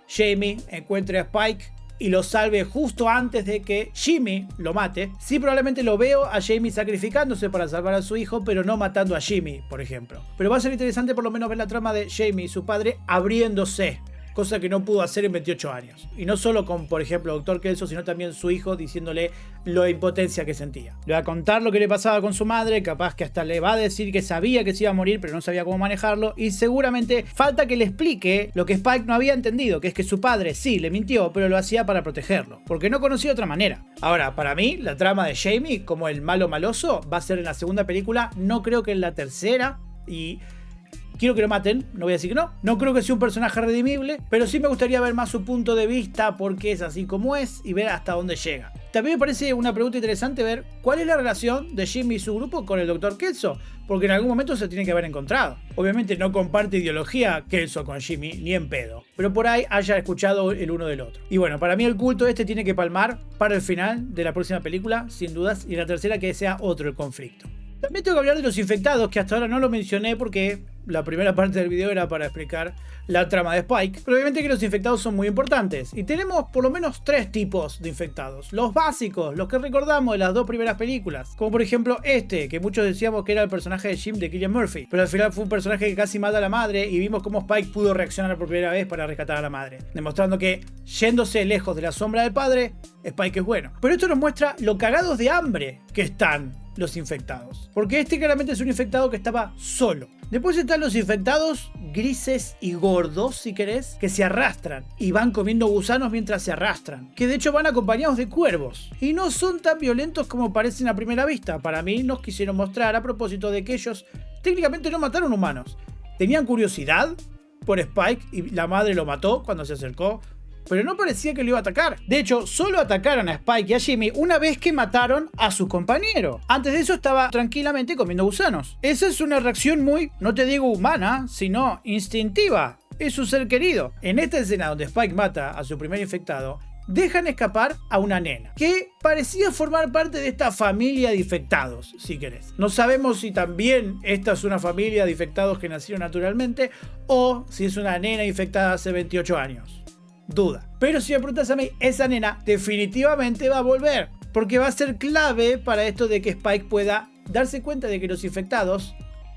Jamie encuentre a Spike y lo salve justo antes de que Jimmy lo mate. Sí, probablemente lo veo a Jamie sacrificándose para salvar a su hijo, pero no matando a Jimmy, por ejemplo. Pero va a ser interesante por lo menos ver la trama de Jamie y su padre abriéndose, cosa que no pudo hacer en 28 años. Y no solo con, por ejemplo, Dr. Kelso, sino también su hijo diciéndole la impotencia que sentía. Le va a contar lo que le pasaba con su madre, capaz que hasta le va a decir que sabía que se iba a morir, pero no sabía cómo manejarlo, y seguramente falta que le explique lo que Spike no había entendido, que es que su padre sí le mintió, pero lo hacía para protegerlo, porque no conocía otra manera. Ahora, para mí, la trama de Jamie como el malo maloso va a ser en la segunda película, no creo que en la tercera, y quiero que lo maten, no voy a decir que no. No creo que sea un personaje redimible, pero sí me gustaría ver más su punto de vista, porque es así como es, y ver hasta dónde llega. También me parece una pregunta interesante ver cuál es la relación de Jimmy y su grupo con el Dr. Kelso, porque en algún momento se tiene que haber encontrado. Obviamente no comparte ideología Kelso con Jimmy, ni en pedo, pero por ahí haya escuchado el uno del otro. Y bueno, para mí el culto este tiene que palmar para el final de la próxima película, sin dudas, y en la tercera que sea otro el conflicto. También tengo que hablar de los infectados, que hasta ahora no lo mencioné porque la primera parte del video era para explicar la trama de Spike. Pero obviamente que los infectados son muy importantes. Y tenemos por lo menos 3 tipos de infectados. Los básicos, los que recordamos de las 2 primeras películas. Como por ejemplo este, que muchos decíamos que era el personaje de Jim de Cillian Murphy. Pero al final fue un personaje que casi mata a la madre, y vimos cómo Spike pudo reaccionar por primera vez para rescatar a la madre. Demostrando que, yéndose lejos de la sombra del padre, Spike es bueno. Pero esto nos muestra lo cagados de hambre que están los infectados, porque este claramente es un infectado que estaba solo. Después están los infectados grises y gordos, si querés, que se arrastran y van comiendo gusanos mientras se arrastran, que de hecho van acompañados de cuervos y no son tan violentos como parecen a primera vista. Para mí nos quisieron mostrar a propósito de que ellos técnicamente no mataron humanos, tenían curiosidad por Spike y la madre lo mató cuando se acercó, pero no parecía que lo iba a atacar. De hecho, solo atacaron a Spike y a Jimmy una vez que mataron a su compañero. Antes de eso estaba tranquilamente comiendo gusanos. Esa es una reacción muy, no te digo humana, sino instintiva. Es su ser querido. En esta escena donde Spike mata a su primer infectado, dejan escapar a una nena que parecía formar parte de esta familia de infectados, si querés. No sabemos si también esta es una familia de infectados que nacieron naturalmente o si es una nena infectada hace 28 años. Duda. Pero si me preguntas a mí, esa nena definitivamente va a volver, porque va a ser clave para esto de que Spike pueda darse cuenta de que los infectados,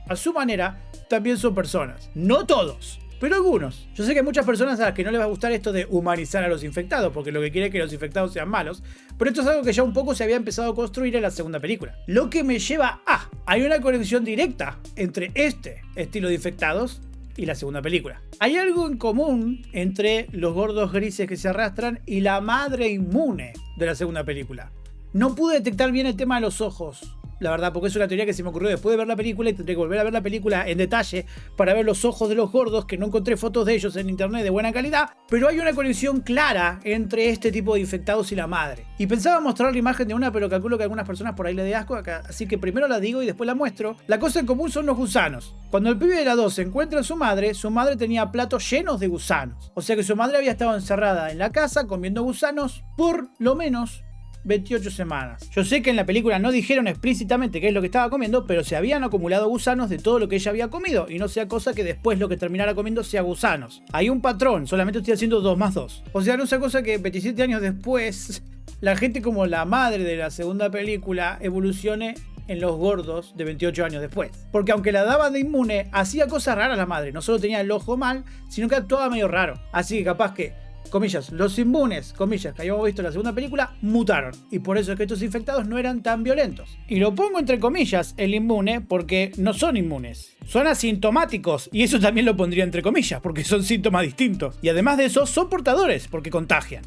a su manera, también son personas. No todos, pero algunos. Yo sé que hay muchas personas a las que no les va a gustar esto de humanizar a los infectados, porque lo que quiere es que los infectados sean malos, pero esto es algo que ya un poco se había empezado a construir en la segunda película. Lo que me lleva a, hay una conexión directa entre este estilo de infectados y la segunda película. Hay algo en común entre los gordos grises que se arrastran y la madre inmune de la segunda película. No pude detectar bien el tema de los ojos, la verdad, porque es una teoría que se me ocurrió después de ver la película y tendré que volver a ver la película en detalle para ver los ojos de los gordos, que no encontré fotos de ellos en internet de buena calidad, pero hay una conexión clara entre este tipo de infectados y la madre. Y pensaba mostrar la imagen de una, pero calculo que a algunas personas por ahí le dé asco, así que primero la digo y después la muestro. La cosa en común son los gusanos. Cuando el pibe de la 2 encuentra a su madre tenía platos llenos de gusanos. O sea que su madre había estado encerrada en la casa comiendo gusanos por lo menos 28 semanas. Yo sé que en la película no dijeron explícitamente qué es lo que estaba comiendo, pero se habían acumulado gusanos de todo lo que ella había comido, y no sea cosa que después lo que terminara comiendo sea gusanos. Hay un patrón, solamente estoy haciendo 2 más 2. O sea, no sea cosa que 27 años después la gente como la madre de la segunda película evolucione en los gordos de 28 años después. Porque aunque la daban de inmune, hacía cosas raras la madre. No solo tenía el ojo mal, sino que actuaba medio raro. Así que capaz que, comillas, los inmunes, comillas, que habíamos visto en la segunda película, mutaron. Y por eso es que estos infectados no eran tan violentos. Y lo pongo entre comillas, el inmune, porque no son inmunes. Son asintomáticos. Y eso también lo pondría entre comillas, porque son síntomas distintos. Y además de eso, son portadores, porque contagian.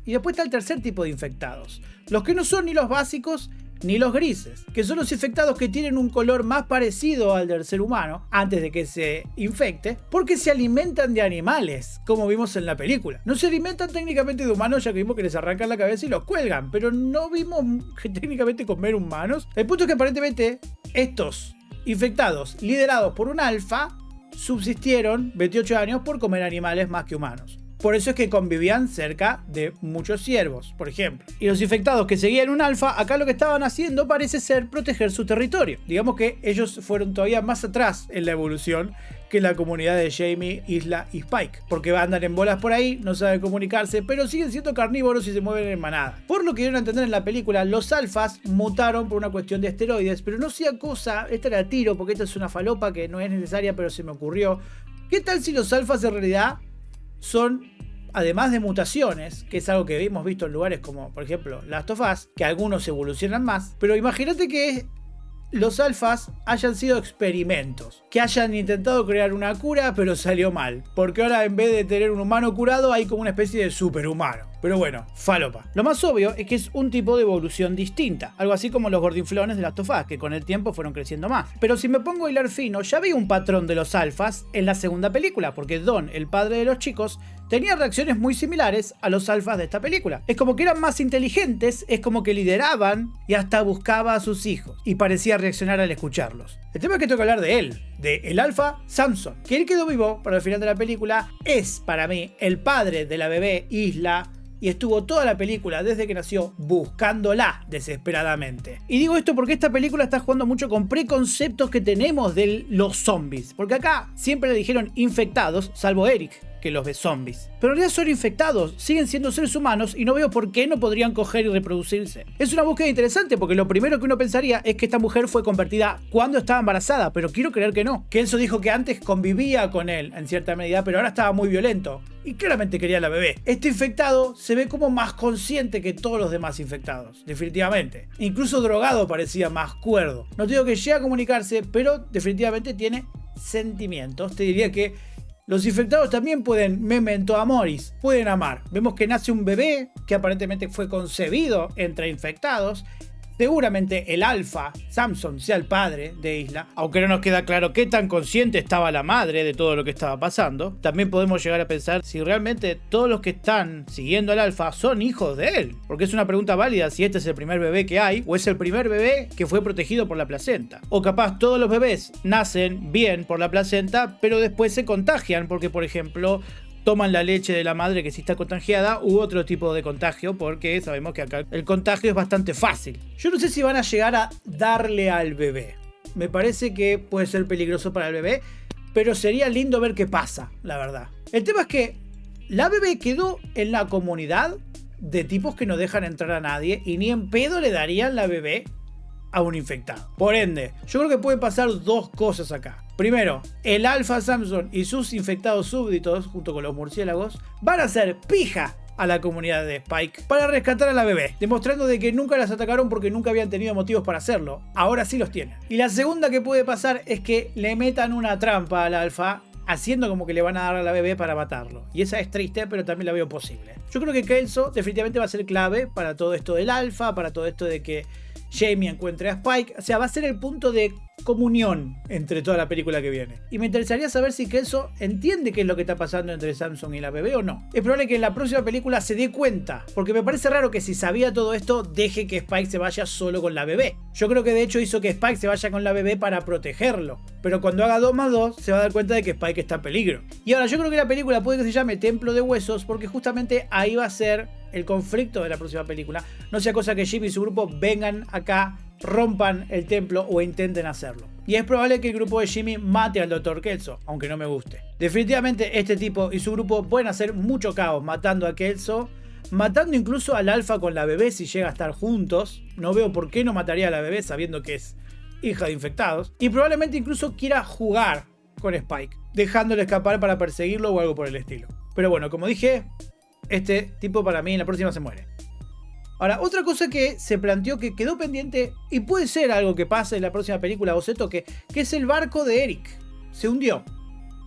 Y después está el tercer tipo de infectados. Los que no son ni los básicos ni los grises, que son los infectados que tienen un color más parecido al del ser humano antes de que se infecte, porque se alimentan de animales, como vimos en la película. No se alimentan técnicamente de humanos, ya que vimos que les arrancan la cabeza y los cuelgan, pero no vimos que técnicamente comer humanos. El punto es que aparentemente estos infectados, liderados por un alfa, subsistieron 28 años por comer animales más que humanos. Por eso es que convivían cerca de muchos ciervos, por ejemplo. Y los infectados que seguían un alfa, acá lo que estaban haciendo parece ser proteger su territorio. Digamos que ellos fueron todavía más atrás en la evolución que la comunidad de Jamie, Isla y Spike. Porque andan en bolas por ahí, no saben comunicarse, pero siguen siendo carnívoros y se mueven en manada. Por lo que dieron a entender en la película, los alfas mutaron por una cuestión de esteroides, pero no sea cosa, esta era tiro, porque esta es una falopa que no es necesaria, pero se me ocurrió. ¿Qué tal si los alfas en realidad son, además de mutaciones, que es algo que hemos visto en lugares como, por ejemplo, Last of Us, que algunos evolucionan más, pero imagínate que los alfas hayan sido experimentos, que hayan intentado crear una cura, pero salió mal, porque ahora en vez de tener un humano curado, hay como una especie de superhumano. Pero bueno, falopa. Lo más obvio es que es un tipo de evolución distinta, algo así como los gordinflones de Last of Us, que con el tiempo fueron creciendo más. Pero si me pongo a hilar fino, ya vi un patrón de los alfas en la segunda película, porque Don, el padre de los chicos, tenía reacciones muy similares a los alfas de esta película. Es como que eran más inteligentes, es como que lideraban y hasta buscaba a sus hijos, y parecía reaccionar al escucharlos. El tema es que tengo que hablar de él, de el alfa Samson, que él quedó vivo para el final de la película. Es para mí el padre de la bebé Isla, y estuvo toda la película desde que nació buscándola desesperadamente. Y digo esto porque esta película está jugando mucho con preconceptos que tenemos de los zombies, porque acá siempre le dijeron infectados, salvo Eric, que los ve zombies. Pero en realidad son infectados, siguen siendo seres humanos y no veo por qué no podrían coger y reproducirse. Es una búsqueda interesante porque lo primero que uno pensaría es que esta mujer fue convertida cuando estaba embarazada, pero quiero creer que no. Kelso dijo que antes convivía con él en cierta medida, pero ahora estaba muy violento y claramente quería a la bebé. Este infectado se ve como más consciente que todos los demás infectados, definitivamente. Incluso drogado parecía más cuerdo. No te digo que llegue a comunicarse, pero definitivamente tiene sentimientos. Te diría que los infectados también pueden, memento amoris, pueden amar. Vemos que nace un bebé que aparentemente fue concebido entre infectados. Seguramente el alfa, Samson, sea el padre de Isla, aunque no nos queda claro qué tan consciente estaba la madre de todo lo que estaba pasando. También podemos llegar a pensar si realmente todos los que están siguiendo al alfa son hijos de él, porque es una pregunta válida si este es el primer bebé que hay o es el primer bebé que fue protegido por la placenta. O capaz todos los bebés nacen bien por la placenta, pero después se contagian porque, por ejemplo, toman la leche de la madre que sí está contagiada u otro tipo de contagio, porque sabemos que acá el contagio es bastante fácil. Yo no sé si van a llegar a darle al bebé. Me parece que puede ser peligroso para el bebé, pero sería lindo ver qué pasa, la verdad. El tema es que la bebé quedó en la comunidad de tipos que no dejan entrar a nadie y ni en pedo le darían la bebé a un infectado. Por ende, yo creo que pueden pasar dos cosas acá. Primero, el alfa Samson y sus infectados súbditos, junto con los murciélagos, van a hacer pija a la comunidad de Spike para rescatar a la bebé, demostrando de que nunca las atacaron porque nunca habían tenido motivos para hacerlo. Ahora sí los tienen. Y la segunda que puede pasar es que le metan una trampa al alfa, haciendo como que le van a dar a la bebé para matarlo. Y esa es triste, pero también la veo posible. Yo creo que Kelso definitivamente va a ser clave para todo esto del alfa, para todo esto de que Jamie encuentre a Spike. O sea, va a ser el punto de comunión entre toda la película que viene. Y me interesaría saber si Kelso entiende qué es lo que está pasando entre Samson y la bebé o no. Es probable que en la próxima película se dé cuenta, porque me parece raro que si sabía todo esto deje que Spike se vaya solo con la bebé. Yo creo que de hecho hizo que Spike se vaya con la bebé para protegerlo, pero cuando haga 2 más 2 se va a dar cuenta de que Spike está en peligro. Y ahora yo creo que la película puede que se llame Templo de Huesos, porque justamente ahí va a ser el conflicto de la próxima película. No sea cosa que Jimmy y su grupo vengan acá, rompan el templo o intenten hacerlo. Y es probable que el grupo de Jimmy mate al Dr. Kelso, aunque no me guste. Definitivamente este tipo y su grupo pueden hacer mucho caos matando a Kelso, matando incluso al alfa con la bebé si llega a estar juntos. No veo por qué no mataría a la bebé sabiendo que es hija de infectados. Y probablemente incluso quiera jugar con Spike, dejándole escapar para perseguirlo o algo por el estilo. Pero bueno, como dije, este tipo para mí en la próxima se muere. Ahora, otra cosa que se planteó que quedó pendiente y puede ser algo que pase en la próxima película o se toque, que es el barco de Eric. Se hundió.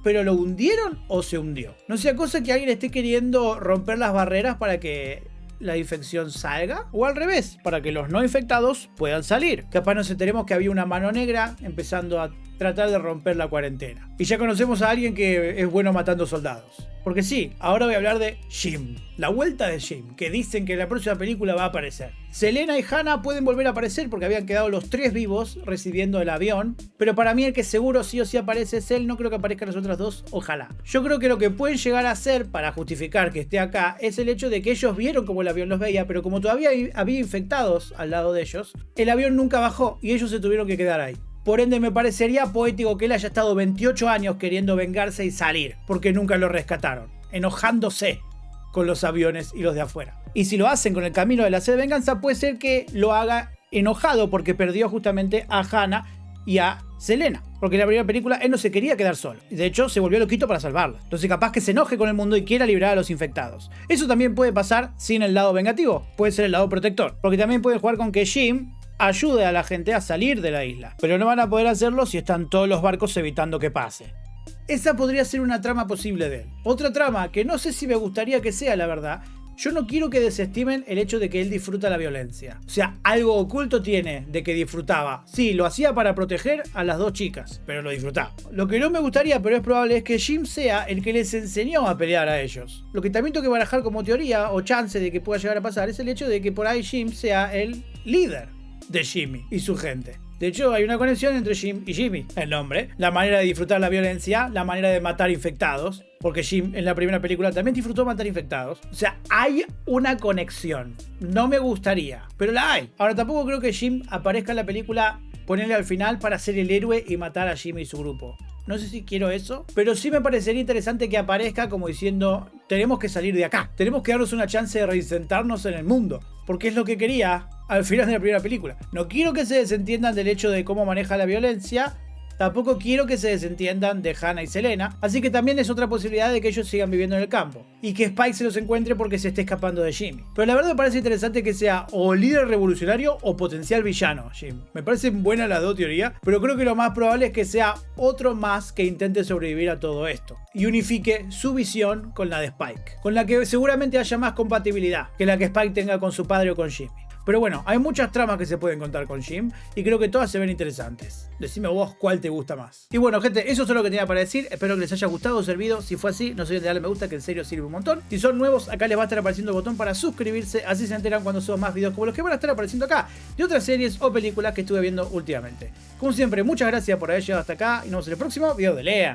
¿Pero lo hundieron o se hundió? No sea cosa que alguien esté queriendo romper las barreras para que la infección salga, o al revés, para que los no infectados puedan salir. Capaz nos enteremos que había una mano negra empezando a tratar de romper la cuarentena. Y ya conocemos a alguien que es bueno matando soldados. Porque sí, ahora voy a hablar de Jim, la vuelta de Jim, que dicen que en la próxima película va a aparecer. Selena y Hannah pueden volver a aparecer porque habían quedado los 3 vivos recibiendo el avión, pero para mí el que seguro sí o sí aparece es él, no creo que aparezcan las otras dos, ojalá. Yo creo que lo que pueden llegar a hacer para justificar que esté acá es el hecho de que ellos vieron cómo el avión los veía, pero como todavía había infectados al lado de ellos, el avión nunca bajó y ellos se tuvieron que quedar ahí. Por ende me parecería poético que él haya estado 28 años queriendo vengarse y salir, porque nunca lo rescataron, enojándose con los aviones y los de afuera. Y si lo hacen con el camino de la sed de venganza, puede ser que lo haga enojado porque perdió justamente a Hannah y a Selena. Porque en la primera película él no se quería quedar solo. De hecho, se volvió loquito para salvarla. Entonces capaz que se enoje con el mundo y quiera librar a los infectados. Eso también puede pasar sin el lado vengativo. Puede ser el lado protector. Porque también puede jugar con que Jim ayude a la gente a salir de la isla. Pero no van a poder hacerlo si están todos los barcos evitando que pase. Esa podría ser una trama posible de él. Otra trama que no sé si me gustaría que sea, la verdad. Yo no quiero que desestimen el hecho de que él disfruta la violencia. O sea, algo oculto tiene de que disfrutaba. Sí, lo hacía para proteger a las 2 chicas, pero lo disfrutaba. Lo que no me gustaría, pero es probable, es que Jim sea el que les enseñó a pelear a ellos. Lo que también tengo que barajar como teoría o chance de que pueda llegar a pasar es el hecho de que por ahí Jim sea el líder de Jimmy y su gente. De hecho, hay una conexión entre Jim y Jimmy. El nombre, la manera de disfrutar la violencia, la manera de matar infectados. Porque Jim en la primera película también disfrutó matar infectados. O sea, hay una conexión. No me gustaría, pero la hay. Ahora, tampoco creo que Jim aparezca en la película, ponerle al final para ser el héroe y matar a Jimmy y su grupo. No sé si quiero eso, pero sí me parecería interesante que aparezca como diciendo: tenemos que salir de acá, tenemos que darnos una chance de reinsentarnos en el mundo, porque es lo que quería al final de la primera película. No quiero que se desentiendan del hecho de cómo maneja la violencia, tampoco quiero que se desentiendan de Hannah y Selena, así que también es otra posibilidad de que ellos sigan viviendo en el campo y que Spike se los encuentre porque se esté escapando de Jimmy. Pero la verdad me parece interesante que sea o líder revolucionario o potencial villano, Jim. Me parecen buenas las dos teorías, pero creo que lo más probable es que sea otro más que intente sobrevivir a todo esto y unifique su visión con la de Spike, con la que seguramente haya más compatibilidad que la que Spike tenga con su padre o con Jimmy. Pero bueno, hay muchas tramas que se pueden contar con Jim y creo que todas se ven interesantes. Decime vos cuál te gusta más. Y bueno, gente, eso es todo lo que tenía para decir. Espero que les haya gustado o servido. Si fue así, no se olviden de darle me gusta, que en serio sirve un montón. Si son nuevos, acá les va a estar apareciendo el botón para suscribirse, así se enteran cuando subo más videos como los que van a estar apareciendo acá, de otras series o películas que estuve viendo últimamente. Como siempre, muchas gracias por haber llegado hasta acá y nos vemos en el próximo video de Lean.